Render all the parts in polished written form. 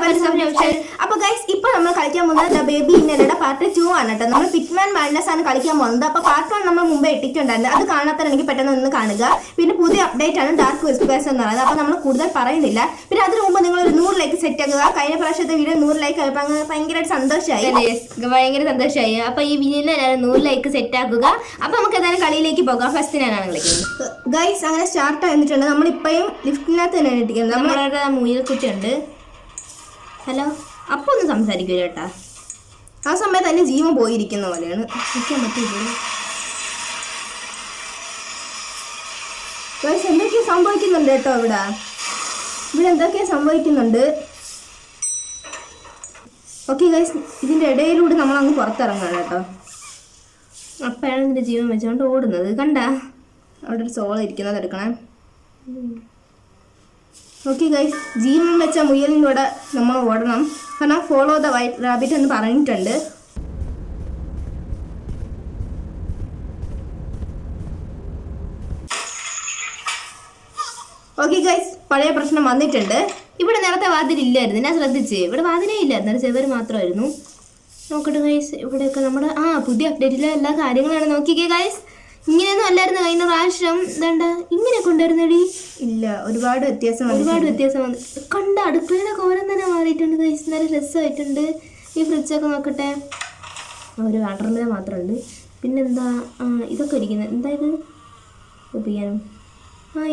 അപ്പൊ ഗൈസ് ഇപ്പൊ നമ്മൾ കളിക്കാൻ പോകുന്നത് ബേബി ഇന്നലയുടെ പാർട്ട് 2 ആണ് കേട്ടോ. നമ്മൾ പിറ്റ്മാൻ മാഡ്നസ് ആണ് കളിക്കാൻ പോകുന്നത്. അപ്പൊ പാർട്ട് 1 നമ്മൾ മുമ്പ് ഇട്ടിട്ടുണ്ടായിരുന്നു. അത് കാണാത്ത എനിക്ക് പെട്ടെന്ന് ഒന്ന് കാണുക. പിന്നെ പുതിയ അപ്ഡേറ്റ് ആണ് ഡാർക്ക് വിസ്പേഴ്സ് എന്ന് പറയുന്നത്. അപ്പൊ നമ്മൾ കൂടുതൽ പറയുന്നില്ല. പിന്നെ അതിന് മുമ്പ് നിങ്ങൾ ഒരു 100 ലൈക്ക് സെറ്റ് ആക്കുക. കഴിഞ്ഞ പ്രാവശ്യത്തെ വീഡിയോ 100 ലൈക്ക് ആയപ്പോൾ ഭയങ്കര സന്തോഷമായി. അപ്പൊ ഈ വീഡിയോയിൽ 100 ലൈക്ക് സെറ്റ് ആക്കുക. അപ്പൊ നമുക്ക് ഏതായാലും കളിയിലേക്ക് പോകാം. ഫസ്റ്റ് ഞാനാണ് കളിക്കുന്നത്. ഗൈസ് അങ്ങനെ സ്റ്റാർട്ട് ആയിട്ടുണ്ട്. നമ്മളിപ്പോഴും ലിഫ്റ്റിനകത്ത് തന്നെയാണ് ഇട്ടിരിക്കുന്നത്. നമ്മളുടെ മുയൽക്കുട്ടിയുണ്ട്. ഹലോ, അപ്പൊ ഒന്ന് സംസാരിക്കൂല കേട്ടാ. ആ സമയത്ത് അതിന്റെ ജീവൻ പോയിരിക്കുന്ന പോലെയാണ്. നിൽക്കാൻ പറ്റില്ല. ഗൈസ് എന്തൊക്കെയോ സംഭവിക്കുന്നുണ്ട് കേട്ടോ. ഇവിടെ എന്തൊക്കെയോ സംഭവിക്കുന്നുണ്ട്. ഓക്കെ ഗൈസ്, ഇതിന്റെ ഇടയിലൂടെ നമ്മൾ അങ്ങ് പുറത്തിറങ്ങാണ് കേട്ടോ. അപ്പോഴാണ് ഇതിന്റെ ജീവൻ വെച്ചുകൊണ്ട് ഓടുന്നത്. കണ്ടാ അവിടെ ഒരു സോള ഇരിക്കുന്നത് എടുക്കണം. ഓക്കെ ഗൈസ്, ജീവൻ വെച്ച മുയലിലൂടെ നമ്മൾ ഓടണം. കാരണം ഫോളോ ദ വൈറ്റ് റാബിറ്റ് എന്ന് പറഞ്ഞിട്ടുണ്ട്. ഓക്കെ ഗൈസ്, പഴയ പ്രശ്നം വന്നിട്ടുണ്ട്. ഇവിടെ നേരത്തെ വാതിലില്ലായിരുന്നു, ഞാൻ ശ്രദ്ധിച്ച്. ഇവിടെ വാതിലേ ഇല്ലായിരുന്നു, ഒരു ചെവര് മാത്രമായിരുന്നു. നോക്കട്ടെ ഗൈസ്, ഇവിടെയൊക്കെ നമ്മുടെ പുതിയ അപ്ഡേറ്റിലെ എല്ലാ കാര്യങ്ങളാണ്. നോക്കിക്കേ ഗൈസ്, ഇങ്ങനെയൊന്നും അല്ലായിരുന്നു കഴിഞ്ഞ പ്രാവശ്യം. എന്താണ്ട ഇങ്ങനെയൊക്കെ ഉണ്ടായിരുന്നടി? ഇല്ല, ഒരുപാട് വ്യത്യാസം വന്നു. കണ്ട അടുക്കളയുടെ കോലം തന്നെ മാറിയിട്ടുണ്ട് ഗൈസ്. നല്ല രസമായിട്ടുണ്ട്. ഈ ഫ്രിഡ്ജൊക്കെ നോക്കട്ടെ, ഒരു വാട്ടർമില മാത്രമുണ്ട്. പിന്നെന്താ ഇതൊക്കെ ഇരിക്കുന്നത്? എന്താ ഇത് ഉപയോഗിക്കാനും?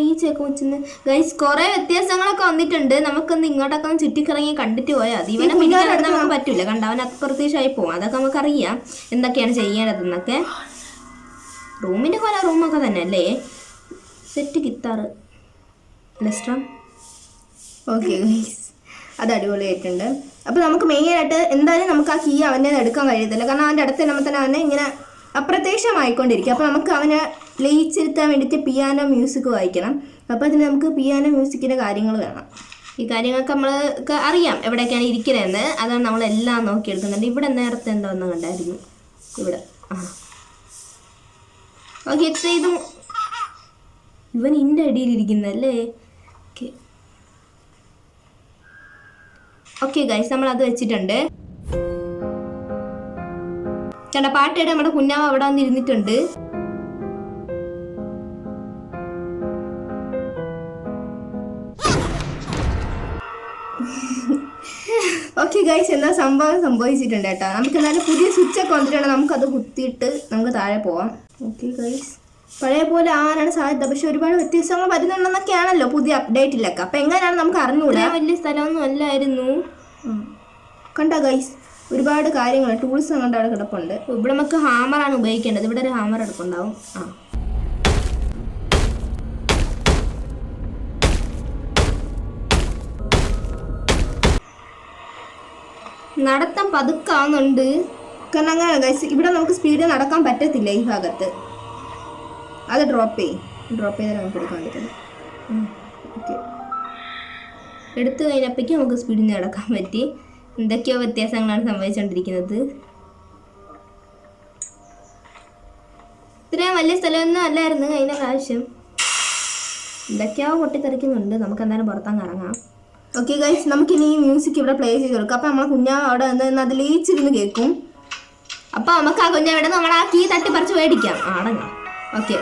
ഈ ചേക്ക് വെച്ചിന്ന് ഗൈസ് കുറെ വ്യത്യാസങ്ങളൊക്കെ വന്നിട്ടുണ്ട്. നമുക്കൊന്ന് ഇങ്ങോട്ടൊക്കെ ഒന്ന് ചുറ്റിക്കിറങ്ങി കണ്ടിട്ട് പോയാൽ മതി. ഇവനെ പിടിക്കാൻ നമുക്ക് പറ്റൂല. കണ്ട അവൻ അപ്രതീക്ഷയായി പോകും. അതൊക്കെ നമുക്കറിയാം എന്തൊക്കെയാണ് ചെയ്യേണ്ടതെന്നൊക്കെ. റൂമിൻ്റെ പോലെ റൂമൊക്കെ തന്നെ അല്ലേ? സെറ്റ് ഗിത്താറ് ലെസ്ട്രം. ഓക്കെ ഗൈസ്, അത് അടിപൊളിയായിട്ടുണ്ട്. അപ്പോൾ നമുക്ക് മെയിനായിട്ട് എന്തായാലും നമുക്ക് ആ കീ അവൻ്റെ എടുക്കാൻ കഴിയത്തില്ല. കാരണം അവൻ്റെ അടുത്ത് നമ്മൾ തന്നെ അവനെ ഇങ്ങനെ അപ്രത്യക്ഷമായിക്കൊണ്ടിരിക്കും. അപ്പോൾ നമുക്ക് അവനെ ലയിച്ചിരുത്താൻ വേണ്ടിയിട്ട് പിയാനോ മ്യൂസിക് വായിക്കണം. അപ്പോൾ അതിന് നമുക്ക് പിയാനോ മ്യൂസിക്കിൻ്റെ കാര്യങ്ങൾ വേണം. ഈ കാര്യങ്ങളൊക്കെ നമ്മൾക്ക് അറിയാം എവിടെയൊക്കെയാണ് ഇരിക്കുന്നതെന്ന്. അതാണ് നമ്മളെല്ലാം നോക്കിയെടുക്കുന്നുണ്ട്. ഇവിടെ നേരത്തെ എന്തോന്നും കണ്ടായിരുന്നു. ഇവിടെ ഓക്കെ, ഇത് ഇവൻ ഇൻ്റെ അടിയിലിരിക്കുന്നല്ലേ? ഓക്കെ ഗൈസ്, നമ്മൾ അത് വെച്ചിട്ടുണ്ട്. ചേട്ടാ പാട്ടയുടെ നമ്മുടെ കുഞ്ഞാവ് അവിടെ വന്ന് ഇരുന്നിട്ടുണ്ട്. ഓക്കെ ഗൈസ്, എന്താ സംഭവിച്ചിട്ടുണ്ട് കേട്ടോ. നമുക്ക് എന്നാലും പുതിയ സ്വിച്ചൊക്കെ വന്നിട്ടുണ്ട്. നമുക്കത് കുത്തിയിട്ട് നമുക്ക് താഴെ പോവാം. ഓക്കെ ഗൈസ്, പഴയ പോലെ ആരാണ് സാധ്യത. പക്ഷെ ഒരുപാട് വ്യത്യാസങ്ങൾ വരുന്നുണ്ടെന്നൊക്കെയാണല്ലോ പുതിയ അപ്ഡേറ്റിലൊക്കെ. അപ്പം എങ്ങനെയാണ് നമുക്ക് അറിഞ്ഞുകൂടാ. വലിയ സ്ഥലമൊന്നും അല്ലായിരുന്നു. കണ്ടോ ഗൈസ്, ഒരുപാട് കാര്യങ്ങൾ ടൂൾസ് കണ്ട അവിടെ കിടപ്പുണ്ട്. ഇവിടെ നമുക്ക് ഹാമറാണ് ഉപയോഗിക്കേണ്ടത്. ഇവിടെ ഒരു ഹാമർ എടുക്കുന്നുണ്ടാവും. നടത്തം പതുക്കാവുന്നുണ്ട്. കാരണം അങ്ങനെ ഗൈസ്, ഇവിടെ നമുക്ക് സ്പീഡിൽ നടക്കാൻ പറ്റത്തില്ല. ഈ ഭാഗത്ത് അത് ഡ്രോപ്പ് ചെയ്താൽ നമുക്ക് എടുക്കാൻ പറ്റില്ല. ഓക്കെ, എടുത്തു കഴിഞ്ഞപ്പോഴേക്കും നമുക്ക് സ്പീഡിൽ നടക്കാൻ പറ്റി. എന്തൊക്കെയോ വ്യത്യാസങ്ങളാണ് സംഭവിച്ചുകൊണ്ടിരിക്കുന്നത്. ഇത്രയും വലിയ സ്ഥലമൊന്നും അല്ലായിരുന്നു കഴിഞ്ഞ പ്രാവശ്യം. എന്തൊക്കെയോ പൊട്ടിത്തെറിക്കുന്നുണ്ട്. നമുക്ക് എന്തായാലും പുറത്തങ്ങ് ഇറങ്ങാം. ഓക്കെ ഗൈസ്, നമുക്കിനി ഈ മ്യൂസിക് ഇവിടെ പ്ലേ ചെയ്ത് കൊടുക്കാം. അപ്പം നമ്മളെ കുഞ്ഞാവ് അവിടെ നിന്ന് അത് ലയിച്ചിരുന്ന് കേൾക്കും. അപ്പോൾ നമുക്ക് ആ കുഞ്ഞാവിടെ നമ്മൾ ആ കീ തട്ടിപ്പറിച്ച് മേടിക്കാം. അടങ്ങാം. ഓക്കെ,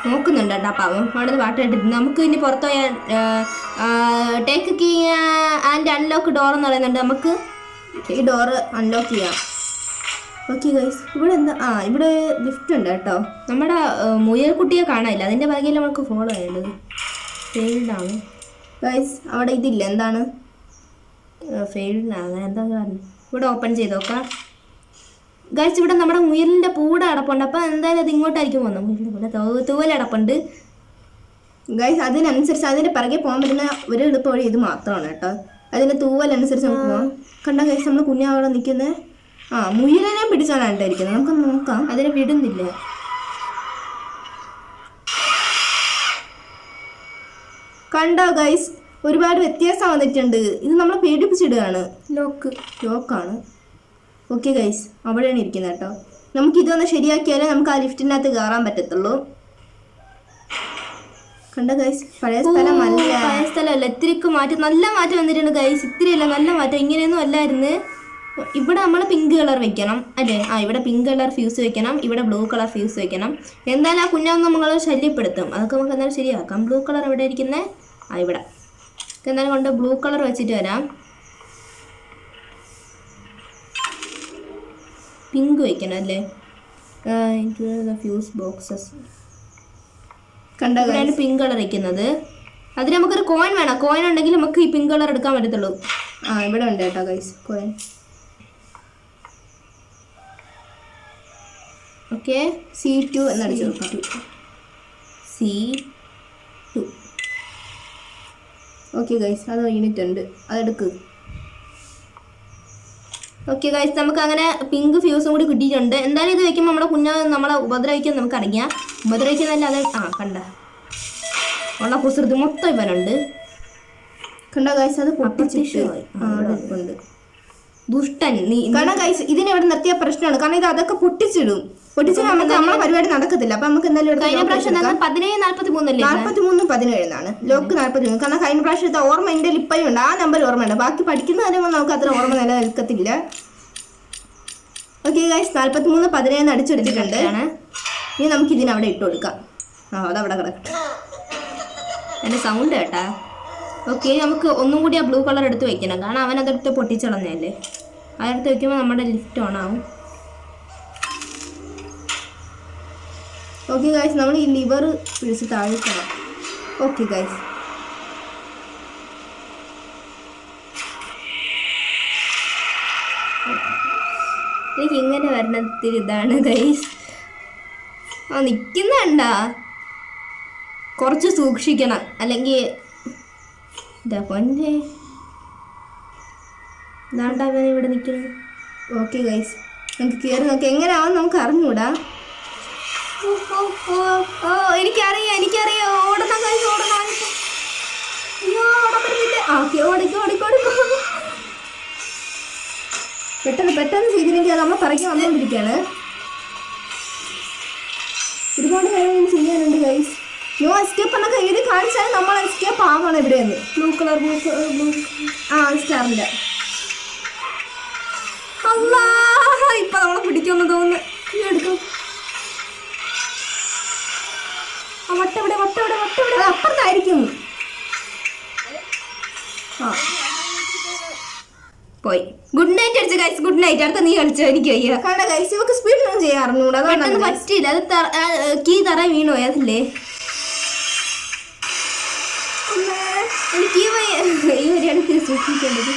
നോക്കുന്നുണ്ട് കേട്ടോ പാവം. അവിടെ നിന്ന് പാട്ട് കേട്ടിട്ടുണ്ട്. നമുക്ക് ഇനി പുറത്ത് പോയാൽ take key and unlock door എന്ന് പറയുന്നുണ്ട്. നമുക്ക് ഈ ഡോറ് അൺലോക്ക് ചെയ്യാം. ഓക്കെ ഗൈസ്, ഇവിടെ എന്താ ഇവിടെ ലിഫ്റ്റ് ഉണ്ട് കേട്ടോ. നമ്മുടെ മുയൽക്കുട്ടിയെ കാണാനില്ല. അതിൻ്റെ പുറകിൽ നമുക്ക് ഫോളോ ചെയ്യേണ്ടത്. ഫെയിൽഡാണ് ഗൈസ്, അവിടെ ഇതില്ല. എന്താണ് ഫെയിൽഡാണ്? എന്താ കാരണം? ഇവിടെ ഓപ്പൺ ചെയ്ത് നോക്കാം ഗൈസ്. ഇവിടെ നമ്മുടെ മുയലിൻ്റെ പൂട അടപ്പുണ്ട്. അപ്പം എന്തായാലും അത് ഇങ്ങോട്ടായിരിക്കും പോകുന്നത്. മുയലിൻ്റെ പൂട തൂവലടപ്പുണ്ട് ഗൈസ്. അതിനനുസരിച്ച് അതിൻ്റെ പിറകെ പോകാൻ പറ്റുന്ന ഒരു എളുപ്പ വഴി ഇത് മാത്രമാണ് കേട്ടോ. അതിൻ്റെ തൂവലനുസരിച്ച് നമുക്ക് പോകാം. കണ്ട ഗൈസ്, നമ്മൾ കുഞ്ഞാവിടെ നിൽക്കുന്നത് മുയലിനെ പിടിച്ചാണ് ഇരിക്കുന്നത്. നമുക്കൊന്ന് നോക്കാം. അതിനെ വിടുന്നില്ല. കണ്ടോ ഗൈസ്, ഒരുപാട് വ്യത്യാസം വന്നിട്ടുണ്ട്. ഇത് നമ്മളെ പേടിപ്പിച്ചിടുകയാണ്. ലോക്കാണ്. ഓക്കെ ഗൈസ്, അവിടെയാണ് ഇരിക്കുന്നത് കേട്ടോ. നമുക്കിതൊന്ന് ശരിയാക്കിയാലേ നമുക്ക് ആ ലിഫ്റ്റിനകത്ത് കയറാൻ പറ്റത്തുള്ളൂ. കണ്ട ഗൈസ് പഴയ സ്ഥലമല്ല. പഴയ സ്ഥലമല്ല, ഇത്തിരിക്ക് മാറ്റം, നല്ല മാറ്റം വന്നിട്ടുണ്ട് ഗൈസ്. ഇത്തിരിയല്ല, നല്ല മാറ്റം. ഇങ്ങനെയൊന്നും അല്ലായിരുന്നു. ഇവിടെ നമ്മൾ പിങ്ക് കളർ വെക്കണം അല്ലേ? ഇവിടെ പിങ്ക് കളർ ഫ്യൂസ് വെക്കണം, ഇവിടെ ബ്ലൂ കളർ ഫ്യൂസ് വെക്കണം. എന്തായാലും ആ കുഞ്ഞാന്ന് നമ്മൾ ശല്യപ്പെടുത്തും. അതൊക്കെ നമുക്ക് എന്തായാലും ശരിയാക്കാം. ബ്ലൂ കളർ എവിടെ ഇരിക്കുന്നത്? ഇവിടെ. എന്തായാലും കൊണ്ട് ബ്ലൂ കളർ വെച്ചിട്ട് വരാം. പിങ്ക് വെക്കണം അല്ലേ? ഫ്യൂസ് ബോക്സസ് കണ്ട ഇവിടെയാണ് പിങ്ക് കളർ വെക്കുന്നത്. അതിന് നമുക്കൊരു കോയിൻ വേണം. കോയിൻ ഉണ്ടെങ്കിൽ നമുക്ക് ഈ പിങ്ക് കളർ എടുക്കാൻ പറ്റത്തുള്ളൂ. ഇവിടെ ഉണ്ട് കേട്ടോ guys coin. Okay, C2 എന്നടിച്ചു. C2. Okay guys, അത് യൂണിറ്റ് ഉണ്ട്, അതെടുക്ക്. ഓക്കെ ഗൈസ്, നമുക്ക് അങ്ങനെ പിങ്ക് ഫ്യൂസും കൂടി കിട്ടിയിട്ടുണ്ട്. എന്തായാലും ഇത് വെക്കുമ്പോൾ നമ്മുടെ നമ്മളെ ഉപദ്രവിക്കാൻ നമുക്ക് അറിയാം. ഉപദ്രവിക്കുന്നതല്ല അത്. കണ്ട ഉള്ള കുസൃതി മൊത്തം ഇവനുണ്ട്. കണ്ട ഗൈസ്, അത് പൊട്ടിച്ചിട്ടുണ്ട്. ദുഷ്ടൻ. കാരണം ഗൈസ് ഇതിനെ ഇവിടെ നിർത്തിയ പ്രശ്നമാണ്. കാരണം ഇത് അതൊക്കെ പൊട്ടിച്ചിടും. നമുക്ക് നമ്മളെ പരിപാടി നടക്കത്തില്ല. അപ്പൊ നമുക്ക് എന്തായാലും കഴിഞ്ഞ പ്രാവശ്യം 1743 4317 ലോക്ക് 43. കാരണം കഴിഞ്ഞ പ്രാവശ്യത്തെ ഓർമ്മ എന്റെ ഇപ്പോഴും ഉണ്ട്. ആ നമ്പർ ഓർമ്മയുണ്ട്. ബാക്കി പഠിക്കുന്ന കാര്യങ്ങൾ നമുക്ക് അത്ര ഓർമ്മ നിലനിൽക്കത്തില്ല. ഓക്കെ ഗൈസ്, 4317 അടിച്ചെടുത്തിട്ടുണ്ട്. ഇനി നമുക്ക് ഇതിനവിടെ ഇട്ട് കൊടുക്കാം. അതവിടെ കിടക്കട്ടെ. എൻ്റെ സൗണ്ട് കേട്ടാ. ഓക്കെ, നമുക്ക് ഒന്നും കൂടി ആ ബ്ലൂ കളർ എടുത്ത് വെക്കണം. കാരണം അവൻ അതെടുത്ത് പൊട്ടിച്ചളഞ്ഞല്ലേ. അതെടുത്ത് വെക്കുമ്പോൾ നമ്മുടെ ലിഫ്റ്റ് ഓൺ ആവും. ഓക്കെ ഗൈസ്, നമ്മൾ ഈ ലിവർ പിടിച്ച് താഴ്ത്തണം. ഓക്കെ ഗൈസ്, എനിക്ക് ഇങ്ങനെ വരണത്തിൽ ഇതാണ് ഗൈസ്. നിൽക്കുന്നുണ്ടാ, കുറച്ച് സൂക്ഷിക്കണം, അല്ലെങ്കിൽ ഇതാ പൊന്നെ ഇതാണ്ടാ അവൻ ഇവിടെ നിൽക്കുന്നു. ഓക്കെ ഗൈസ്, നമുക്ക് കയറി നോക്കി എങ്ങനെയാവും നമുക്ക് അറിഞ്ഞൂടാ. എനിക്കറിയാം ഓടണം ഗൈസ്, ഓടണം. അയ്യോ, ഓടാൻ പറ്റുന്നില്ല. ഓക്കെ, ഓടിക്കോ. പെട്ടെന്ന് ചെയ്തില്ലെങ്കിൽ നമ്മൾ പറയ്ക്ക് വന്നുകൊണ്ടിരിക്കുകയാണ്. ഒരുപാട് കാര്യങ്ങൾ ചെയ്യാനുണ്ട് ഗൈസ്. നോ എസ്കേപ്പ് എന്നൊക്കെ എഴുതി കാണിച്ചാൽ നമ്മൾ എസ്കേപ്പ് ആവണം. ഇവിടെയെന്ന് ബ്ലൂ കളർ സ്റ്റാറിന്റെ. അല്ലാ, ഇപ്പൊ നമ്മളെ പിടിക്കുമെന്ന് തോന്നുന്നു. എടുക്കും. വട്ടെവിടെ അപ്പുറത്തായിരിക്കും. പോയി. ഗുഡ് നൈറ്റ് അടിച്ചു ഗൈസ്, ഗുഡ് നൈറ്റ്. അടുത്ത നീ കളിച്ചോ, എനിക്ക് വയ്യ. കണ്ട ഗൈസ്, ഇവക്ക് സ്പീഡിലൊന്നും ചെയ്യാൻ അറിഞ്ഞൂടാ. അതൊന്നും പറ്റില്ല. അത് കീ തറ വീണു പോയി. അതല്ലേ എനിക്ക് ഈ വരികയാണെങ്കിൽ സൂക്ഷിക്കേണ്ടത്.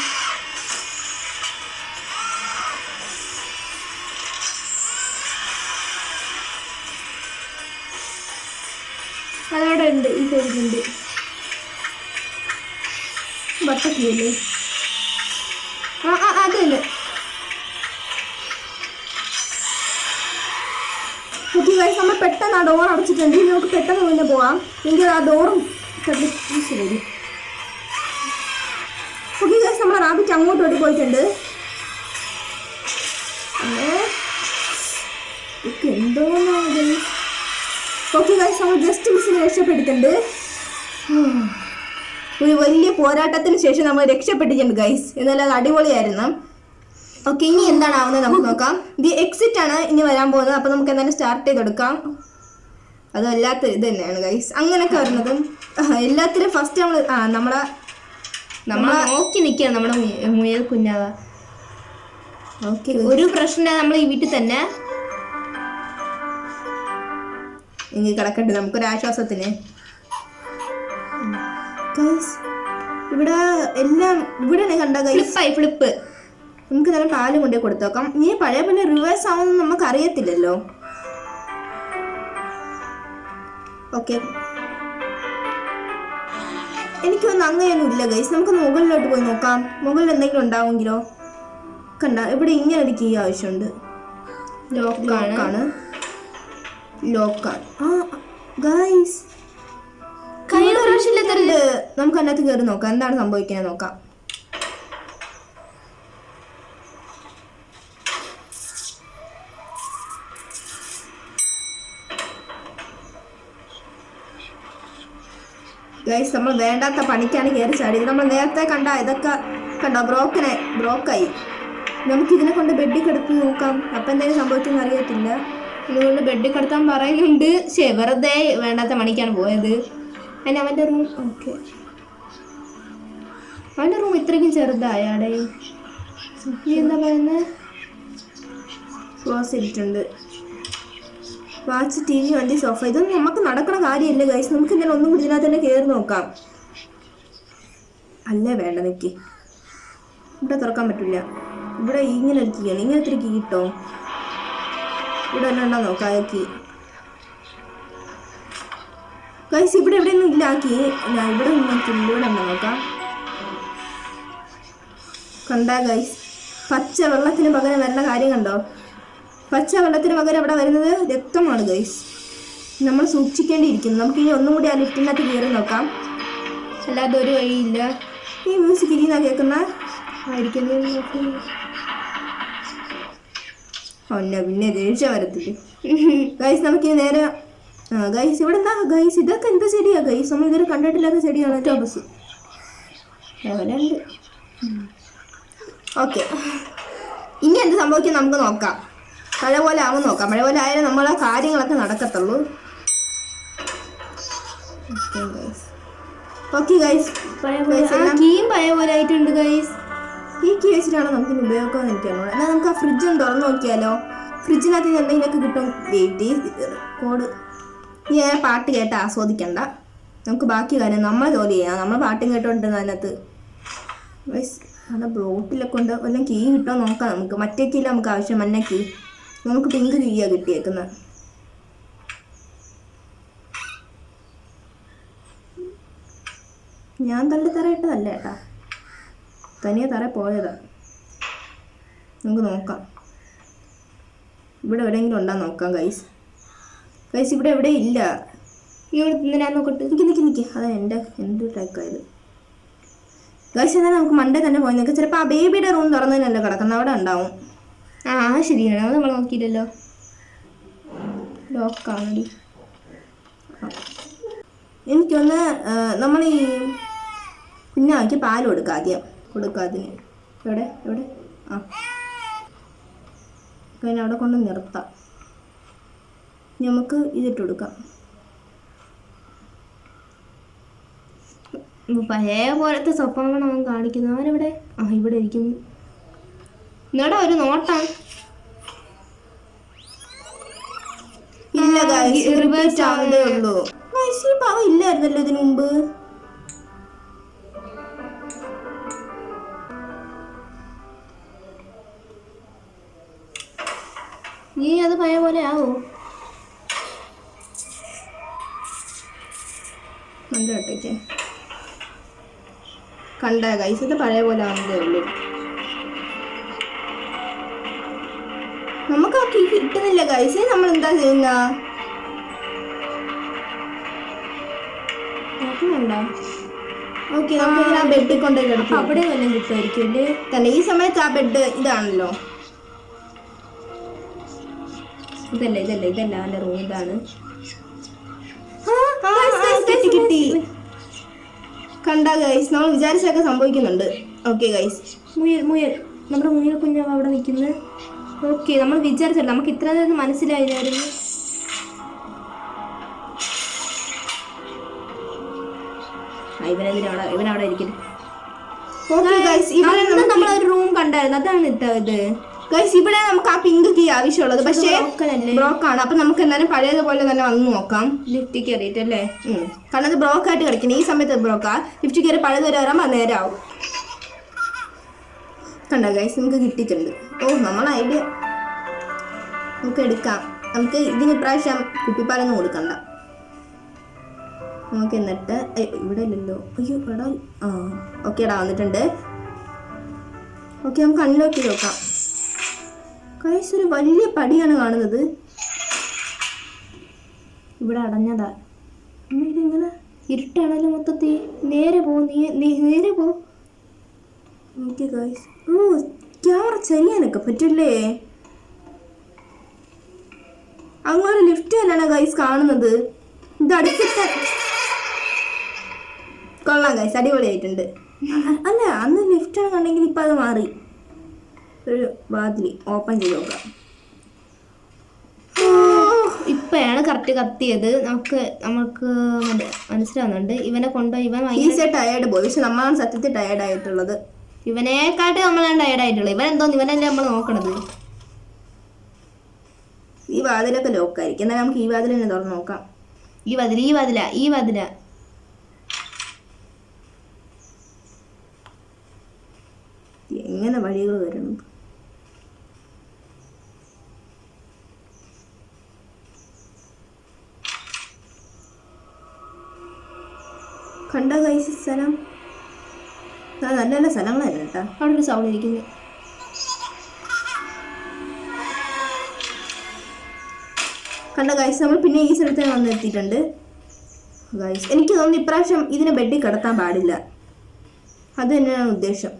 അതവിടെ ഉണ്ട്, ഈ സൈഡിലുണ്ട്. ബട്ടക്കില്ലേ? അത് തന്നെ. ഓക്കെ ഗൈസ്, നമ്മൾ പെട്ടെന്ന് ആ ഡോർ അടച്ചിട്ടുണ്ട്. ഇനി നമുക്ക് പെട്ടെന്ന് മുന്നേ പോവാം. എങ്കിൽ ആ ഡോറും ശരി. ഓക്കെ ഗൈസ്, നമ്മൾ റാബിറ്റ് അങ്ങോട്ടോട്ട് പോയിട്ടുണ്ട്. എന്തോന്നാണ്? ഓക്കെ ഗൈസ്, നമ്മൾ ജസ്റ്റ് മിസ്സിന് രക്ഷപ്പെട്ടിട്ടുണ്ട്. ഒരു വലിയ പോരാട്ടത്തിന് ശേഷം നമ്മൾ രക്ഷപ്പെട്ടിട്ടുണ്ട് ഗൈസ്. എന്നാലും അത് അടിപൊളിയായിരുന്നു. ഓക്കെ, ഇനി എന്താണ് ആവുന്നത് നമുക്ക് നോക്കാം. ദി എക്സിറ്റ് ആണ് ഇനി വരാൻ പോകുന്നത്. അപ്പോൾ നമുക്ക് എന്തായാലും സ്റ്റാർട്ട് ചെയ്തെടുക്കാം. അത് വല്ലാത്ത ഇത് തന്നെയാണ് ഗൈസ്, അങ്ങനെയൊക്കെ വരുന്നതും. എല്ലാത്തിനും ഫസ്റ്റ് നമ്മൾ നോക്കി നിൽക്കുകയാണ് നമ്മുടെ മുയൽ കുഞ്ഞാവ. ഓക്കെ, ഒരു പ്രശ്നമില്ല, നമ്മൾ ഈ വീട്ടിൽ തന്നെ ഇനി കിടക്കട്ടെ നമുക്കൊരാശ്വാസത്തിന്. ഗൈസ്, ഇവിടെ എല്ലാം ഇവിടെ കണ്ട ഗൈസ് ഫ്ലിപ്പ്. നമുക്ക് നല്ല പാല് കൊണ്ടേ കൊടുത്തു നോക്കാം. ഇനി പഴയ പോലെ റിവേഴ്സ് ആവുമെന്ന് നമുക്ക് അറിയത്തില്ലല്ലോ. ഓക്കെ, എനിക്കൊന്നും അങ്ങനെയൊന്നും ഇല്ല ഗൈസ്. നമുക്ക് മുകളിലോട്ട് പോയി നോക്കാം. മുകളിൽ എന്തെങ്കിലും ഉണ്ടാവുമെങ്കിലോ. കണ്ട, ഇവിടെ ഇങ്ങനെ ഒരു കീ ആവശ്യമുണ്ട്. ലോക്കാണ്. ഗൈസ്, കഴിഞ്ഞ പ്രാവശ്യം നമുക്ക് അതിനകത്ത് കയറി നോക്കാം എന്താണ് സംഭവിക്കുന്നത് നോക്കാം. ഗൈസ് നമ്മൾ വേണ്ടാത്ത പണിക്കാണ് കയറി ചാടിയത്. നമ്മൾ നേരത്തെ കണ്ട ഇതൊക്കെ കണ്ടോ ബ്രോക്കായി. നമുക്ക് ഇതിനെ കൊണ്ട് ബെഡിൽ കിടത്തി നോക്കാം, അപ്പം എന്തെങ്കിലും സംഭവിക്കുമെന്ന് അറിയത്തില്ല. അതുകൊണ്ട് ബെഡിൽ കിടത്താൻ പറയുന്നുണ്ട്. വെറുതെ വേണ്ടാത്ത പണിക്കാണ് പോയത്. അതിന് അവൻ്റെ റൂം അവൻ്റെ റൂം ഇത്രയ്ക്കും ചെറുതായാടെ. നീ എന്താ പറയുന്നത്? ക്ലോസ് ഇട്ടിട്ടുണ്ട്. വാച്ച്, ടി വി, വണ്ടി, സോഫ. ഇതൊന്നും നമുക്ക് നടക്കണ കാര്യമല്ലേ ഗൈസ്. നമുക്ക് ഇങ്ങനെ ഒന്നും കൂടി ഇതിനകത്ത് തന്നെ കയറി നോക്കാം. അല്ലേ വേണ്ട, നിൽക്കി ഇവിടെ തുറക്കാൻ പറ്റില്ല. ഇവിടെ ഇങ്ങനെ ഒരു കീയാണ്. ഇങ്ങനത്തെ ഒരു കീ കിട്ടോ? ഇവിടെ തന്നെ ഉണ്ടോ നോക്കാം കീ. ഗൈസ് ഇവിടെ എവിടെയൊന്നും ഇല്ല ആ കീ. ഞാൻ ഇവിടെ നോക്കില്ല. ഇവിടെ ഉണ്ടോ നോക്കാം. കണ്ടാ ഗൈസ്, പച്ച വെള്ളത്തിന് പകരം വരുന്ന കാര്യം കണ്ടോ? പച്ച വെള്ളത്തിന് പകരം അവിടെ വരുന്നത് രക്തമാണ് ഗൈസ്. നമ്മൾ സൂക്ഷിക്കേണ്ടിയിരിക്കുന്നു. നമുക്കിനി ഒന്നും കൂടി ആ ലിഫ്റ്റിനകത്ത് കയറി നോക്കാം. അല്ലാതെ ഒരു വഴിയില്ല. ഈ മ്യൂസിക് ഇരിക്കുന്ന കേൾക്കുന്ന ഒന്ന പിന്നെ ദേഷ്യം വരത്തില്ല ഗൈസ്. നമുക്കിനി നേരെ ഗൈസ് ഇവിടെ എന്താ ഗൈസ്? ഇതൊക്കെ എന്താ ചെടിയാ ഗൈസ്? നമ്മൾ ഇതുവരെ കണ്ടിട്ടില്ലാത്ത ചെടിയാണ്. ടോബസ് ഉണ്ട്. ഓക്കെ, ഇനി എന്ത് സംഭവിക്കും നമുക്ക് നോക്കാം. മഴ പോലെ ആവും നോക്കാം. മഴ പോലെ ആയാലും നമ്മളെ കാര്യങ്ങളൊക്കെ നടക്കത്തുള്ളൂ. ഓക്കെ ഗൈസ്, കീയും പഴയ പോലെ ആയിട്ടുണ്ട് ഗൈസ്. ഈ കീ വെച്ചിട്ടാണ് നമുക്ക് ഉപയോഗം എനിക്കാണോ? എന്നാൽ നമുക്ക് ആ ഫ്രിഡ്ജ് ഒന്ന് തുറന്നു നോക്കിയാലോ? ഫ്രിഡ്ജിനകത്ത് നിന്ന് എന്തെങ്കിലുമൊക്കെ കിട്ടും. കോഡ്. ഈ പാട്ട് കേട്ട് ആസ്വദിക്കണ്ട. നമുക്ക് ബാക്കി കാര്യം നമ്മളെ ജോലി ചെയ്യാം. നമ്മൾ പാട്ടും കേട്ടോണ്ടിരുന്ന അതിനകത്ത് ഗൈസ് അവിടെ ബ്ലോട്ടിലൊക്കെ ഉണ്ട്. വല്ല കീ കിട്ടോ നോക്കാം നമുക്ക്. മറ്റേ കീയിൽ നമുക്ക് ആവശ്യം. മഞ്ഞ കീ നമുക്ക് പിങ്ക് കീയാണ് കിട്ടിയേക്കുന്നത്. ഞാൻ തള്ളി തറ ഇട്ടതല്ല ഏട്ടാ, തനിയെ തറ പോയതാ. നമുക്ക് നോക്കാം ഇവിടെ എവിടെയെങ്കിലും ഉണ്ടാ നോക്കാം ഗൈസ്. ഇവിടെ എവിടെ ഇല്ല. ഇവിടെ ഞാൻ നോക്കട്ടെ. നിൽക്കി അതാ എൻ്റെ ട്രാക്കായത് ഗൈസ്. എന്നാൽ നമുക്ക് മണ്ടേ തന്നെ പോയി നോക്കാം. ചിലപ്പോൾ ആ ബേബിയുടെ റൂം തുറന്നതിനല്ല കിടക്കുന്നത്, അവിടെ ഉണ്ടാവും. ശരിയാണ്, അത് നമ്മൾ നോക്കിയില്ലല്ലോ. ലോക്കാണടി. എനിക്കൊന്ന് നമ്മൾ ഈ കുഞ്ഞാക്കി പാൽ കൊടുക്കാം ആദ്യം. അതിന് എവിടെ പിന്നെ അവിടെ കൊണ്ട് നിർത്താം. നമുക്ക് ഇതിട്ട് കൊടുക്കാം. പഴയ പോലത്തെ സ്വപ്നമാണ് അവൻ കാണിക്കുന്നത്. അവനെവിടെ? ഇവിടെ ഇരിക്കുന്നു. എന്നോടാ ഒരു നോട്ടാ. ഇല്ല റിവേഴ്സ് ആവുന്നതേ ഉള്ളൂ. പാവം ഇല്ലായിരുന്നല്ലോ ഇതിനു മുമ്പ്. നീ അത് പഴയ പോലെ ആവോ? കണ്ട ഗൈസ്, ഇത് പഴയ പോലെ ആവുന്നതേ ഉള്ളൂ. നമുക്ക് ആ കീ കിട്ടുന്നില്ല ഗൈസ്. നമ്മൾ എന്താ ചെയ്യുന്ന? ഓക്കെ, നമുക്ക് ആ ബെഡിൽ കൊണ്ടുപോയി കിടക്കും. അവിടെ വല്ലതും കിട്ടുമായിരിക്കും അല്ലേ? തന്നെ ഈ സമയത്ത് ആ ബെഡ് ഇതാണല്ലോ. ഇതല്ല അവൻ്റെ റൂം. ഇതാണ്. കിട്ടി. കണ്ട ഗൈസ്, നമ്മൾ വിചാരിച്ചൊക്കെ സംഭവിക്കുന്നുണ്ട്. ഓക്കെ ഗൈസ്, മുയൽ നമ്മുടെ മുയൽ കുഞ്ഞാവ് അവിടെ നിൽക്കുന്നത്. ഓക്കെ, നമ്മൾ വിചാരിച്ചല്ല, നമുക്ക് ഇത്ര നേരം മനസ്സിലായിരുന്നു. ഇവനവിടെ ഇരിക്കുന്നു. നമ്മളൊരു റൂം കണ്ടായിരുന്നു, അതാണ് ഇത് ഗൈസ്. ഇവിടെ നമുക്ക് ആ പിങ്ക് കീ ആവശ്യമുള്ളത്, പക്ഷേ ബ്രോക്കാണ്. അപ്പൊ നമുക്ക് എന്നാലും പഴയതുപോലെ തന്നെ വന്ന് നോക്കാം. ലിഫ്റ്റിൽ കയറിയിട്ടല്ലേ? കാരണം അത് ബ്രോക്കായിട്ട് കിടക്കണം. ഈ സമയത്ത് ബ്രോക്കാ. ലിഫ്റ്റിൽ കയറി പഴയതുവരെ വരാൻ നേരമാവും. കണ്ടോ ഗൈസ്, നമുക്ക് കിട്ടിയിട്ടുണ്ട്. നമ്മളെ ഐഡിയ നമുക്ക് എടുക്കാം. നമുക്ക് ഇതിന് ഇപ്രാവശ്യം കുപ്പിപ്പാലൊന്നും കൊടുക്കണ്ട. നമുക്ക് എന്നിട്ട് ഇവിടെ ഇല്ലല്ലോ. അയ്യോ എടാ. ഓക്കെ എടാ, വന്നിട്ടുണ്ട്. ഓക്കെ, നമുക്ക് അൺലോക്ക് ചെയ്ത് നോക്കാം. ഗൈസ്, ഒരു വലിയ പടിയാണ് കാണുന്നത്. ഇവിടെ അടഞ്ഞതാ. ഇതെങ്ങനെ? ഇരുട്ടാണല്ലോ മൊത്തത്തിൽ. നേരെ പോ, നേരെ പോ. Okay guys. ക്യാമറ ചെയ്യാനൊക്കെ പറ്റില്ലേ? അങ്ങോട്ട് ലിഫ്റ്റ് തന്നെയാണ് ഗൈസ് കാണുന്നത്. ഇത് അടുത്തിട്ട് കൊള്ളാം ഗൈസ്, അടിപൊളിയായിട്ടുണ്ട്. അല്ല അന്ന് ലിഫ്റ്റ് കണ്ടെങ്കിൽ ഇപ്പം അത് മാറി. ഒരു വാതിൽ ഓപ്പൺ ചെയ്ത് നോക്കാം. ഇപ്പോഴാണ് കറക്റ്റ് കത്തിയത്. നമുക്ക് മനസ്സിലാവുന്നുണ്ട്. ഇവനെ കൊണ്ടുപോയി ഇവൻ ഈസി ടയേർഡ് പോയി. പക്ഷെ നമ്മളാണ് സത്യത്തിൽ ടയേർഡ് ആയിട്ടുള്ളത്. ഇവനെക്കാട്ട് നമ്മളാണ് ടയേർഡായിട്ടുള്ളത്. ഇവൻ എന്തോന്ന് ഇവനല്ലേ നമ്മൾ നോക്കണത്. ഈ വാതിലൊക്കെ ലോക്കായിരിക്കും. എന്നാൽ നമുക്ക് ഈ വാതിൽ തന്നെ തുറന്ന് നോക്കാം. ഈ വാതില എങ്ങനെ വഴികൾ വരുന്നത്. കണ്ട ഗൈസ് സ്ഥലം നല്ല നല്ല സ്ഥലങ്ങളായിരുന്നു കേട്ടോ. അവിടെ ഒരു സൗണ്ട് ഇരിക്കുന്നു. കണ്ട ഗൈസ് നമ്മൾ പിന്നെ ഈ സ്ഥലത്ത് വന്നെത്തിയിട്ടുണ്ട് ഗൈസ്. എനിക്ക് തോന്നുന്നു ഇപ്രാവശ്യം ഇതിനെ ബെഡിൽ കിടത്താൻ പാടില്ല. അത് തന്നെയാണ് ഉദ്ദേശം.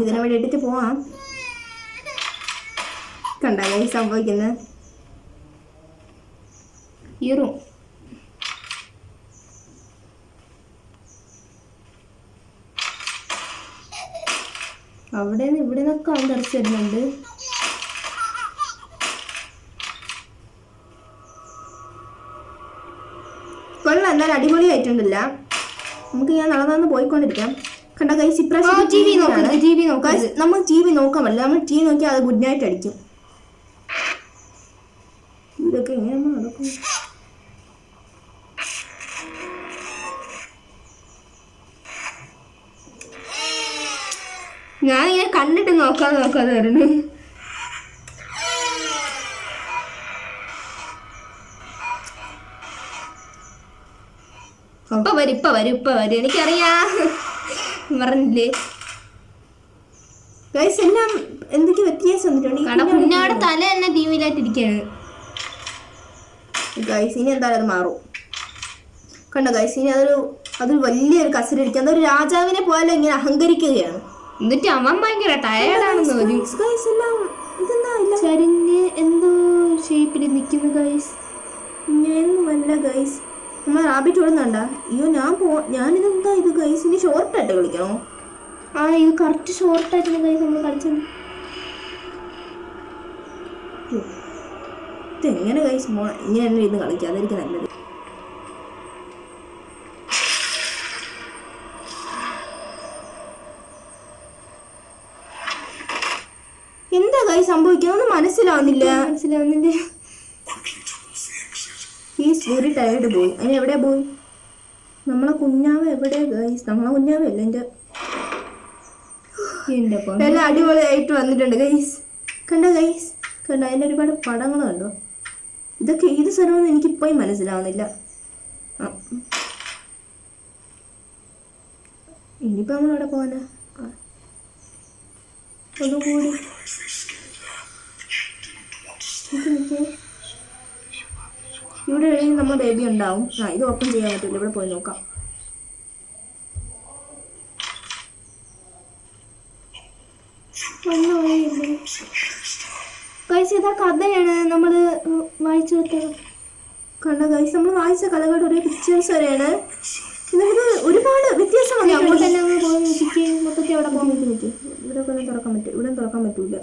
ഇതിനെ വേണ്ടി ഇട്ടിട്ട് പോവാം. കണ്ട ഗൈസ് സംഭവിക്കുന്നത്. ഈ റൂം അവിടെ നിന്ന് ഇവിടെ നിന്നൊക്കെ അന്തരിച്ച് വരുന്നുണ്ട്. കൊള്ളാം, എന്തായാലും അടിപൊളിയായിട്ടുണ്ടല്ല. നമുക്ക് ഞാൻ നടന്നു പോയിക്കൊണ്ടിരിക്കാം. കണ്ട ഗൈസ് ഇപ്രാവശ്യം ടി വി നോക്കാം. നമ്മൾ ടി വി നോക്കാൻ പറ്റില്ല. നമ്മൾ ടി വി നോക്കിയാൽ അത് ഗുഡ് നൈറ്റ് അടിക്കും. ഇതൊക്കെ എങ്ങനെയാണ് നടക്കും? ഞാനിങ്ങനെ കണ്ടിട്ട് നോക്കാതെ വരുന്നു. ഇപ്പൊ വരും എനിക്കറിയാം. പറഞ്ഞില്ലേ ഗൈസ് എല്ലാം എന്തൊക്കെ വ്യത്യാസം വന്നിട്ടുണ്ട്. കുഞ്ഞാടെ തല തന്നെ ടി വിയിലായിട്ടിരിക്കാണ് ഗൈസ്. ഇനി എന്തായാലും അത് മാറും. കണ്ടോ ഗൈസ്, ഇനി അതൊരു വലിയൊരു കസര ഇരിക്കുക. അതൊരു രാജാവിനെ പോലെ ഇങ്ങനെ അഹങ്കരിക്കുകയാണ്. എന്നിട്ട് അവൻ ഭയങ്കര ടയർഡാണെന്ന് തോന്നി. ചരിഞ്ഞ് എന്തോ ഷേപ്പിൽ നിൽക്കുന്നു ഗൈസ്. ഞാനൊന്നുമല്ല ഗൈസ്. നമ്മൾ റാബിറ്റ് ഓടുന്നുണ്ടാ? അയ്യോ ഞാനിതെന്താ ഇത് ഗൈസ്? ഇനി ഷോർട്ടായിട്ട് കളിക്കണോ? ഇത് കറക്റ്റ് ഷോർട്ടായിട്ടാണ് ഗൈസ് നമ്മൾ കളിച്ചത്. ഇതെങ്ങനെ ഗൈസ് ഇങ്ങനെ തന്നെ ഇരുന്ന് കളിക്കുക? അതായിരിക്കും നല്ലത്. എന്താ ഗൈസ് സംഭവിക്കുന്നത് മനസ്സിലാവുന്നില്ല. ഈസ് വെരി ടയർഡ് പോയി. അതിന് എവിടെ പോയി? നമ്മളെ കുഞ്ഞാവ് എവിടെ ഗൈസ്? നമ്മളെ കുഞ്ഞാവല്ല എൻ്റെ എല്ലാം അടിപൊളിയായിട്ട് വന്നിട്ടുണ്ട് ഗൈസ്. കണ്ടോ ഗൈസ്? കണ്ടോ? അതിൻ്റെ ഒരുപാട് പടങ്ങൾ കണ്ടോ? ഇതൊക്കെ ഏത് സ്ഥലമെന്ന് എനിക്കിപ്പോഴും മനസ്സിലാവുന്നില്ല. ഇനിയിപ്പോൾ നമ്മളവിടെ പോകാനാ? ഒന്നുകൂടി ഇവിടെ എവിടെയും നമ്മൾ ബേബി ഉണ്ടാവും. ഇത് ഓപ്പൺ ചെയ്യാൻ പറ്റില്ല. ഇവിടെ പോയി നോക്കാം. ഗൈസ് ഇതാ കഥയാണ് നമ്മൾ വായിച്ചു കൊടുത്തത്. കണ്ട ഗൈസ് നമ്മൾ വായിച്ച കഥകളുടെ ഒരേ പിക്ചേഴ്സ് വരെയാണ്. ഇത് ഒരുപാട് വ്യത്യാസം മൊത്തത്തിൽ അവിടെ പോകാൻ പറ്റും. ഇവിടെ തുറക്കാൻ പറ്റും. ഇവിടെ തുറക്കാൻ പറ്റൂല.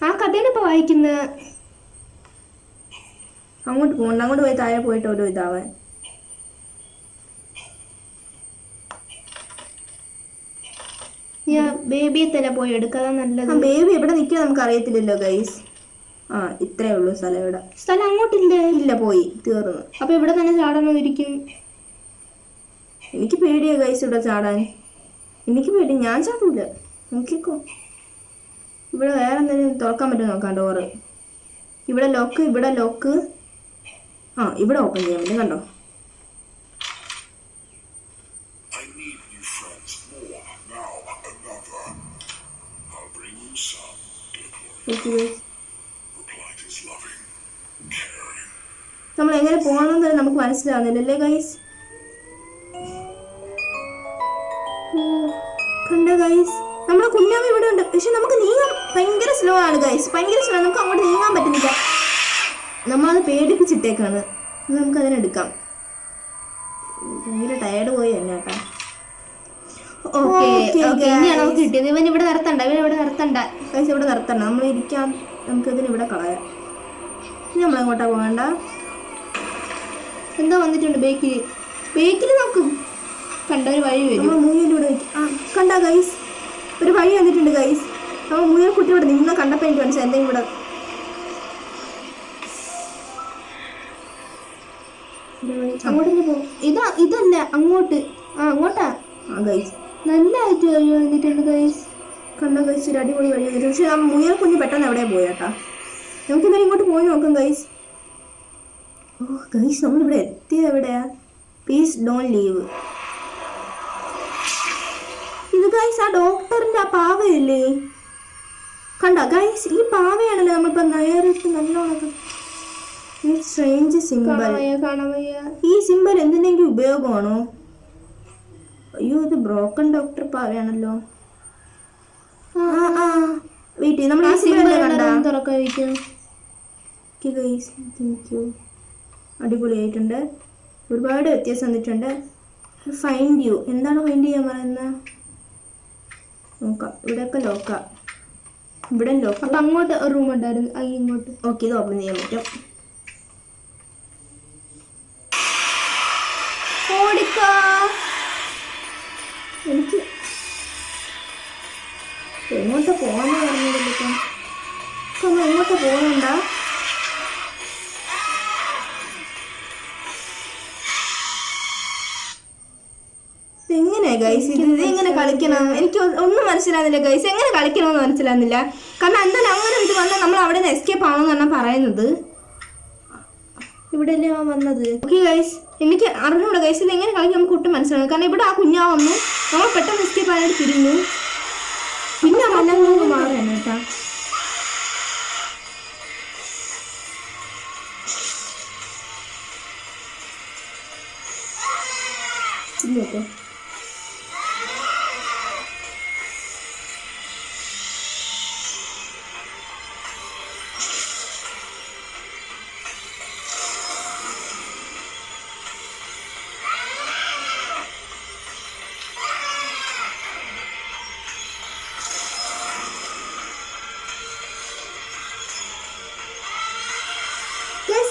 ആ കഥയാണ് ഇപ്പൊ വായിക്കുന്നത്. അങ്ങോട്ട് പോകണ്ട. അങ്ങോട്ട് പോയി താഴെ പോയിട്ട് ഓരോ ഇതാവാൻ. ഞാൻ ബേബിയെ തന്നെ പോയി എടുക്കാതെ നല്ലത്. ബേബി എവിടെ നിൽക്കുക നമുക്ക് അറിയത്തില്ലല്ലോ ഗൈസ്. ഇത്രേ ഉള്ളൂ സ്ഥലം. ഇവിടെ സ്ഥലം അങ്ങോട്ടില്ലേ? ഇല്ല, പോയി തീർന്നു. അപ്പൊ ഇവിടെ തന്നെ ചാടണമായിരിക്കും. എനിക്ക് പേടിയാ ഗൈസ് ഇവിടെ ചാടാൻ. എനിക്ക് പേടി. ഞാൻ ചാടൂല. നോക്കിക്കോ. ഇവിടെ വേറെ എന്തെങ്കിലും തുറക്കാൻ പറ്റുമോ നോക്കാം. ഡോറ് ഇവിടെ ലോക്ക്. ഇവിടെ ലോക്ക്. ഇവിടെ ഓപ്പൺ ചെയ്യാൻ പറ്റും. കണ്ടോ? നമ്മൾ എങ്ങനെ പോകണമെന്ന് തന്നെ നമുക്ക് മനസ്സിലാവുന്നില്ലല്ലേ ഗൈസ്? കണ്ട ഗൈസ് നമ്മളെ കുഞ്ഞാമ്മ ഇവിടെ ഉണ്ട്. പക്ഷെ നമുക്ക് നീങ്ങാൻ ഭയങ്കര സ്ലോ ആണ് ഗൈസ്. ഭയങ്കര സ്ലോ. നമുക്ക് അങ്ങോട്ട് നീങ്ങാൻ പറ്റുന്നില്ല. നമ്മളത് പേടിപ്പിച്ചിട്ടേക്കാണ്. നമുക്കതിനെടുക്കാം. ഭയങ്കര ടയർഡ് പോയി തന്നെ കേട്ടോ. ഇനിയാണ് നമുക്ക് കിട്ടിയത്. ഇവൻ ഇവിടെ നിർത്തണ്ട. ഇവിടെ നിർത്തണ്ട. നമ്മൾ ഇരിക്കാൻ നമുക്കിതിന് ഇവിടെ കളയാം. ഇനി നമ്മളെങ്ങോട്ടാ പോകണ്ട. എന്താ വന്നിട്ടുണ്ട് ബേക്കിൽ നോക്കും. കണ്ട ഒരു വഴി വരും. നമ്മൾ മുയലിവിടെ കണ്ട ഗൈസ്, ഒരു വഴി വന്നിട്ടുണ്ട് ഗൈസ്. നമ്മൾ മുയൽ കുട്ടി ഇവിടെ നിന്ന് കണ്ടപ്പോൾ എനിക്ക് മനസ്സിലായി എന്തെങ്കിലും ഇവിടെ അങ്ങോട്ട് പോകും. ഇതല്ല അങ്ങോട്ട്. അങ്ങോട്ടാ ഗൈസ്. നല്ലതായിട്ട് വഴി വന്നിട്ടുണ്ട് ഗൈസ്. കണ്ട ഗൈസ്, ഒരു അടിപൊളി വഴി വന്നിട്ടുണ്ട്. പക്ഷെ ആ മുയൽ കുഞ്ഞ് പെട്ടെന്ന് എവിടെ പോയി കേട്ടാ. നമുക്ക് ഇവരെ ഇങ്ങോട്ട് പോയി നോക്കാം ഗൈസ്. ഗൈസ് നമ്മളിവിടെ എത്തിയത് എവിടെയാ? Please don't leave. ഇത് ഗൈസ് ആ ഡോക്ടറിന്റെ ആ പാവയല്ലേ? കണ്ട ഗൈസ്, ഈ പാവയാണല്ലോ നമ്മളിപ്പോ നേരിട്ട് നല്ലോണം. Strange simple. ഈ സിമ്പിൾ എന്തിനെങ്കിലും ഉപയോഗമാണോ? അയ്യോ, ഇത് ബ്രോക്കൺ ഡോക്ടർ പാവയാണല്ലോ. വെയിറ്റ്, നമ്മൾ ഈ സിമ്പിൾ അടിപൊളിയായിട്ടുണ്ട്. ഒരുപാട് വ്യത്യാസം വന്നിട്ടുണ്ട്. ഫൈൻഡ് യു, എന്താണ് ഫൈൻഡ് ചെയ്യാൻ പറയുന്നത്? നോക്കാം. ഇവിടെയൊക്കെ ലോക്കാം. ഇവിടെ ലോക്കാം. അപ്പൊ അങ്ങോട്ട് ഒരു റൂം ഉണ്ടായിരുന്നു. ഇങ്ങോട്ട്. ഓക്കെ, ഇത് ഓപ്പൺ ചെയ്യാൻ പറ്റും. എനിക്ക് എങ്ങോട്ട് പോകാന്ന് പറഞ്ഞില്ല. നമ്മൾ എങ്ങോട്ട് പോകുന്നുണ്ട? എങ്ങനെയാ ഗൈസ് ഇത് എങ്ങനെ കളിക്കണം? എനിക്ക് ഒന്നും മനസ്സിലാകുന്നില്ല ഗൈസ്. എങ്ങനെ കളിക്കണമെന്ന് മനസ്സിലാകുന്നില്ല. കാരണം എന്തായാലും അങ്ങനെ ഇത് വന്നാൽ നമ്മൾ അവിടെ നിന്ന് എസ്കേപ്പ് ആണെന്ന് പറഞ്ഞാൽ പറയുന്നത്. ഇവിടെ അല്ലേ വന്നത്. ഓക്കെ ഗൈസ്, എനിക്ക് അറിഞ്ഞൂടെ ഗൈസ് ഇത് എങ്ങനെ കളിക്കാൻ നമുക്ക് ഒട്ടും മനസ്സിലാകും. കാരണം ഇവിടെ ആ കുഞ്ഞാ വന്നു, നമ്മൾ പെട്ടെന്ന് എസ്കേപ്പ് ആയിട്ട് തിരിഞ്ഞു. പിന്നെ വല്ലങ്ങ് മാറാണ് കേട്ടാ. ഇല്ലട്ടോ.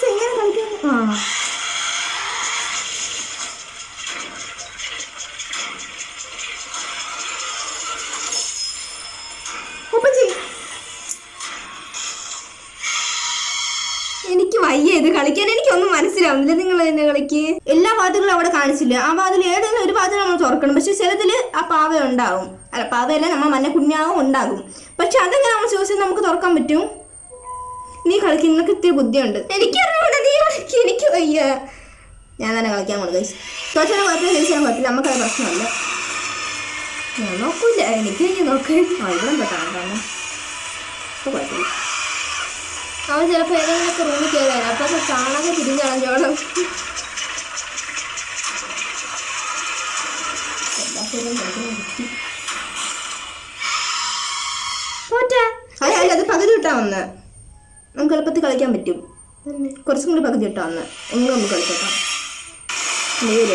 എങ്ങനെ കളിക്കാൻ? എനിക്ക് വയ്യ ഇത് കളിക്കാൻ. എനിക്കൊന്നും മനസ്സിലാവുന്നില്ല. നിങ്ങൾ എന്നെ കളിക്ക്. എല്ലാ വാതിലുകളും അവിടെ കാണിച്ചില്ല. ആ വാതിൽ ഏതെങ്കിലും ഒരു വാതിൽ നമ്മൾ തുറക്കണം. പക്ഷെ ചിലതിൽ ആ പാവ ഉണ്ടാവും. അല്ല, പാവയല്ല, നമ്മൾ മഞ്ഞ കുഞ്ഞാവും ഉണ്ടാകും. പക്ഷെ അതെങ്ങനെ നമ്മൾ ചോദിച്ചാൽ നമുക്ക് തുറക്കാൻ പറ്റും? നീ കളിക്കും, നിനക്ക് ഇത്തിരി ബുദ്ധിയുണ്ട്. എനിക്കറിഞ്ഞൂടാ, നീ കളിക്ക്. എനിക്ക് വയ്യ. ഞാൻ തന്നെ കളിക്കാൻ കൊണ്ട് ഗൈസ്. ചോദിച്ചാൽ കുഴപ്പമില്ല, ചോദിച്ചാൽ കുഴപ്പമില്ല. നമുക്കത് പ്രശ്നമല്ല. ഞാൻ നോക്കൂല. എനിക്ക് നോക്ക്. ഇവിടെ പെട്ടാണ്. അപ്പോൾ കുഴപ്പമില്ല. അവൻ ചിലപ്പോൾ ഏതെങ്കിലുമൊക്കെ റൂമിൽ കയറാൻ. അപ്പൊ ചാണകം തിരിഞ്ഞളഞ്ഞോളം. അല്ല, അത് പകുതി വിട്ടാ വന്ന്. നമുക്ക് എളുപ്പത്തിൽ കളിക്കാൻ പറ്റും. കുറച്ചും കൂടി പകുതി ഇട്ടാ വന്ന്. എങ്ങനെ നമുക്ക് കളിച്ചേക്കാം.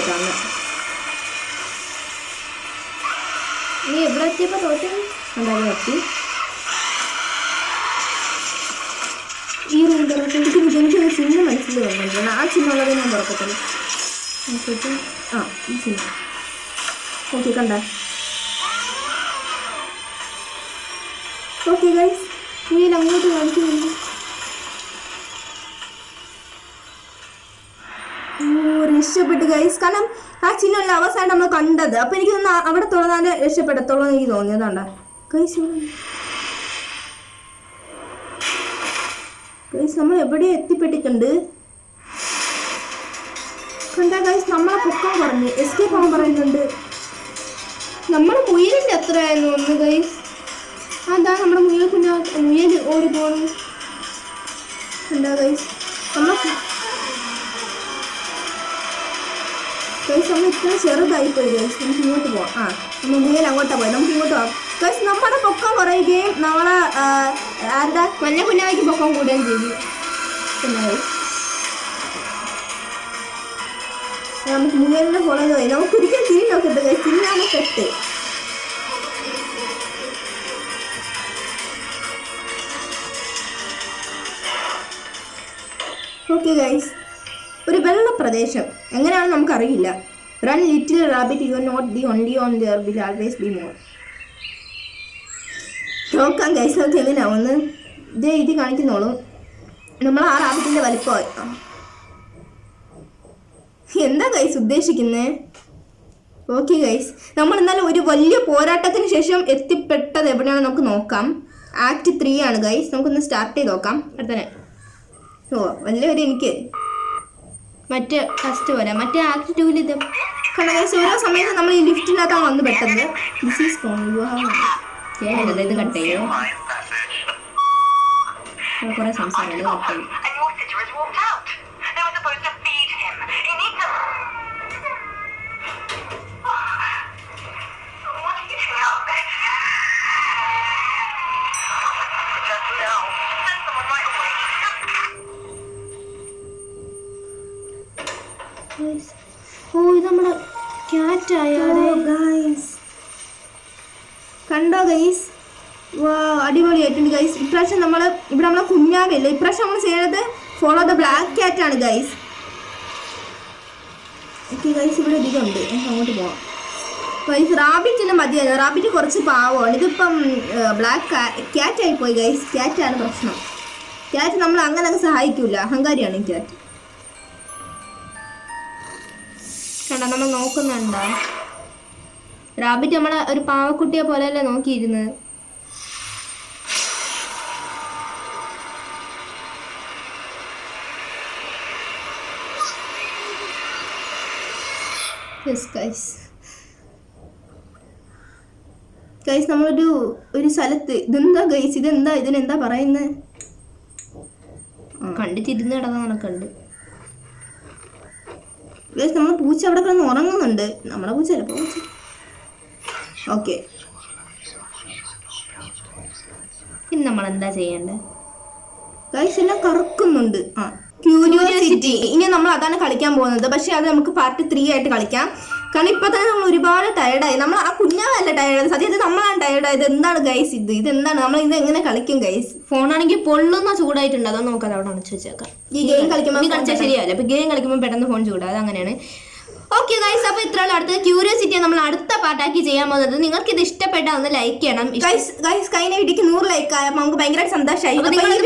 ഇട്ടാ വന്ന്. നീ എവിടെ എത്തിയപ്പോൾ തോറ്റു? ഉണ്ടാകും എത്തി. ഈ റൂം തുറക്കും. എനിക്കൊരു ചിഹ്നം മനസ്സിൽ വന്നിട്ടുണ്ട്. ആ ചിഹ്നമുള്ളത് ഞാൻ തുറക്കത്തുള്ളൂ. ഈ ചിഹ്നം ഓക്കെ കണ്ട. ഓക്കെ ഗൈസ്, നീ അങ്ങോട്ട് കാണിക്കുന്നുണ്ട്. രക്ഷപ്പെട്ടു ഗൈസ്. കാരണം ആ ചിഹ്നമല്ല അവസാനം നമ്മൾ കണ്ടത്. അപ്പൊ എനിക്ക് തോന്നുന്നു അവിടെ തുറന്നാല് രക്ഷപ്പെടത്തുള്ളൂ എന്ന് എനിക്ക് തോന്നിയതാണ്ട ഗൈസ്. ഗൈസ് നമ്മൾ എവിടെയോ എത്തിപ്പെട്ടിട്ടുണ്ട്. കണ്ട ഗൈസ്, നമ്മളെ പൊക്കം പറഞ്ഞു എസ്കേപ്പ് ആവാൻ പറയുന്നുണ്ട്. നമ്മുടെ മുയലിൻ്റെ എത്രയായിരുന്നു ഒന്ന് ഗൈസ്? അതാ നമ്മുടെ മുയൽ ഓടി പോണു. കണ്ട ഗൈസ്, നമ്മൾ ഇത്ര ചെറുതായിപ്പോയി ഗൈസ്. നമുക്ക് ഇങ്ങോട്ട് പോവാം. നമ്മൾ മുയൽ അങ്ങോട്ടാ പോയി. നമുക്ക് ഇങ്ങോട്ട് പോവാം ഗൈസ്. നമ്മുടെ പൊക്കം കുറയുകയും നമ്മളെ ആരുടെ മഞ്ഞ കുഞ്ഞായ്ക്ക് പൊക്കം കൂടുകയും ചെയ്തു. പിന്നെ നമുക്ക് മുയലിനെ ഫോളോ ചെയ്ത് പോയി. നമുക്ക് ഒരിക്കലും തിരി നോക്കട്ടെ ഗൈസ്, തിരിഞ്ഞാണ് പെട്ട്. ഓക്കെ ഗൈസ്, ഒരു വെള്ള പ്രദേശം എങ്ങനെയാണെന്ന് നമുക്കറിയില്ല. Run little rabbit, you are not the only one there will always be more. നോക്കാം ഗൈസ്, നമുക്ക് എങ്ങനെയാവുമെന്ന്. ഇതേ ഇത് കാണിക്കുന്നോളൂ. നമ്മൾ ആ റാബിറ്റിൻ്റെ വലിപ്പമായി. എന്താ ഗൈസ് ഉദ്ദേശിക്കുന്നത്? ഓക്കെ ഗൈസ്, നമ്മൾ എന്നാലും ഒരു വലിയ പോരാട്ടത്തിന് ശേഷം എത്തിപ്പെട്ടത് എവിടെയാണെന്ന് നമുക്ക് നോക്കാം. ആക്ട് 3 ആണ് ഗൈസ്. നമുക്കൊന്ന് സ്റ്റാർട്ട് ചെയ്ത് നോക്കാം. അടുത്തന്നെ വലിയൊരു എനിക്ക് മറ്റേ ഫസ്റ്റ് പോരാ, മറ്റേ ആക്ട് 2 ഇത് കണ്ട ഗൈസ്, ഓരോ സമയത്ത് നമ്മൾ ഈ ലിഫ്റ്റിനകത്താണ് വന്ന് പെട്ടത്. ദിസ് ഈസ് ഇത് കട്ട് ചെയ്യോ, കുറെ സംസാരമുണ്ട് കട്ട് ചെയ്യും. ഓ ഇത് നമ്മുടെ ക്യാറ്റായോ ഗൈസ്, കണ്ടോ ഗൈസ്? വാ, അടിപൊളിയായിട്ടുണ്ട് ഗൈസ്. ഇപ്രാവശ്യം നമ്മളെ കുഞ്ഞാവില്ല. ഇപ്രാവശ്യം നമ്മൾ ചെയ്യുന്നത് ഫോളോ ദ ബ്ലാക്ക് ക്യാറ്റ് ആണ് ഗൈസ്. ഓക്കെ ഗൈസ്, ഇവിടെ ഇതുണ്ട്, നമുക്ക് അങ്ങോട്ട് പോവാം ഗൈസ്. റാബിറ്റിന് മതിയായിരുന്നു, റാബിറ്റ് കുറച്ച് പാവമാണ്. ഇതിപ്പം ബ്ലാക്ക് ക്യാറ്റ് ആയിപ്പോയി ഗൈസ്. ക്യാറ്റാണ് പ്രശ്നം. ക്യാറ്റ് നമ്മൾ അങ്ങനെ അങ്ങ് സഹായിക്കൂല, അഹങ്കാരിയാണ് ഈ ക്യാറ്റ്. കണ്ടോ നമ്മൾ നോക്കുന്നുണ്ടോ? റാബിറ്റ് നമ്മളെ ഒരു പാവക്കുട്ടിയെ പോലെയല്ലേ നോക്കിയിരുന്നത്. ഗൈസ് നമ്മളൊരു സ്ഥലത്ത്, ഇതെന്താ ഗൈസ്, ഇതിനെന്താ പറയുന്നത്? കണ്ടിട്ടിരുന്ന് കിടന്ന നടക്കുന്നുണ്ട് ഗൈസ്. നമ്മളെ പൂച്ച അവിടെ കിടന്ന് ഉറങ്ങുന്നുണ്ട്. നമ്മളെ പൂച്ച അല്ല, പൂച്ച. ഓക്കെ, ഇനി നമ്മൾ എന്താ ചെയ്യണ്ടേ ഗൈസ്? എല്ലാം കറക്കുന്നുണ്ട്. ക്യൂരിയോസിറ്റി. ഇനി നമ്മൾ അതാണ് കളിക്കാൻ പോകുന്നത്. പക്ഷെ അത് നമുക്ക് പാർട്ട് 3 ആയിട്ട് കളിക്കാം. കാരണം ഇപ്പൊ തന്നെ നമ്മൾ ഒരുപാട് ടയർഡായി. നമ്മൾ ആ കുഞ്ഞാവല്ല ടയർഡായത്, സത്യത്തിൽ നമ്മളാണ് ടയർഡായത്. എന്താണ് ഗൈസ് ഇതെന്താണ്? നമ്മൾ ഇത് എങ്ങനെ കളിക്കും ഗൈസ്? ഫോണാണെങ്കിൽ പൊള്ളുന്ന ചൂടായിട്ടുണ്ട്. അതൊന്നും നമുക്ക് അതവിടെ അണച്ചു വെച്ചേക്കാം. ഈ ഗെയിം കളിക്കുമ്പോൾ കളിച്ചാൽ ശരിയല്ല. ഇപ്പൊ ഗെയിം കളിക്കുമ്പോൾ പെട്ടെന്ന് ഫോൺ ചൂടാ, അത് അങ്ങനെയാണ്. ഓക്കെ ഗൈസ്, അപ്പൊ ഇത്രയുള്ള അടുത്ത ക്യൂരിയോസിറ്റിയെ നമ്മൾ അടുത്ത പാർട്ടാക്കി ചെയ്യാൻ പോകുന്നത്. നിങ്ങൾക്ക് ഇത് ഇഷ്ടപ്പെട്ടാൽ ഒന്ന് ലൈക്ക് ചെയ്യണം. ഗൈസ് കഴിഞ്ഞ വീഡിയോക്ക് 100 ലൈക്ക് ആയപ്പോൾ നമുക്ക് ഭയങ്കര സന്തോഷമായി.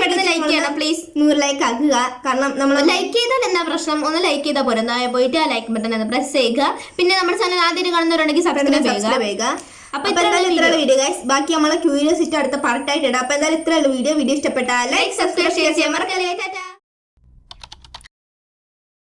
പെട്ടെന്ന് ലൈക്ക് ചെയ്യണം പ്ലീസ്. 100 ലൈക്ക് ആക്കുക. കാരണം നമ്മൾ ലൈക്ക് ചെയ്താൽ എന്താ പ്രശ്നം? ഒന്ന് ലൈക്ക് ചെയ്താൽ പോരെ. എന്താ പോയിട്ട് ആ ലൈക്ക് ബട്ടൺ ഒന്ന് പ്രസ് ചെയ്യുക. പിന്നെ നമ്മുടെ ചാനൽ ആദ്യം കാണുന്നവരുണ്ടെങ്കിൽ സബ്സ്ക്രൈബ് ചെയ്യുക. അപ്പൊ എന്തായാലും ഇത്രയുള്ള വീഡിയോ ഗൈസ്. ബാക്കി നമ്മളെ ക്യൂരിയോസിറ്റി അടുത്ത പാർട്ടായിട്ട് ഇടാം. അപ്പൊ എന്തായാലും ഇത്രയുള്ള വീഡിയോ ഇഷ്ടപ്പെട്ടാൽ ലൈക്ക്, സബ്സ്ക്രൈബ് ചെയ്യാൻ മറക്കല്ലേ.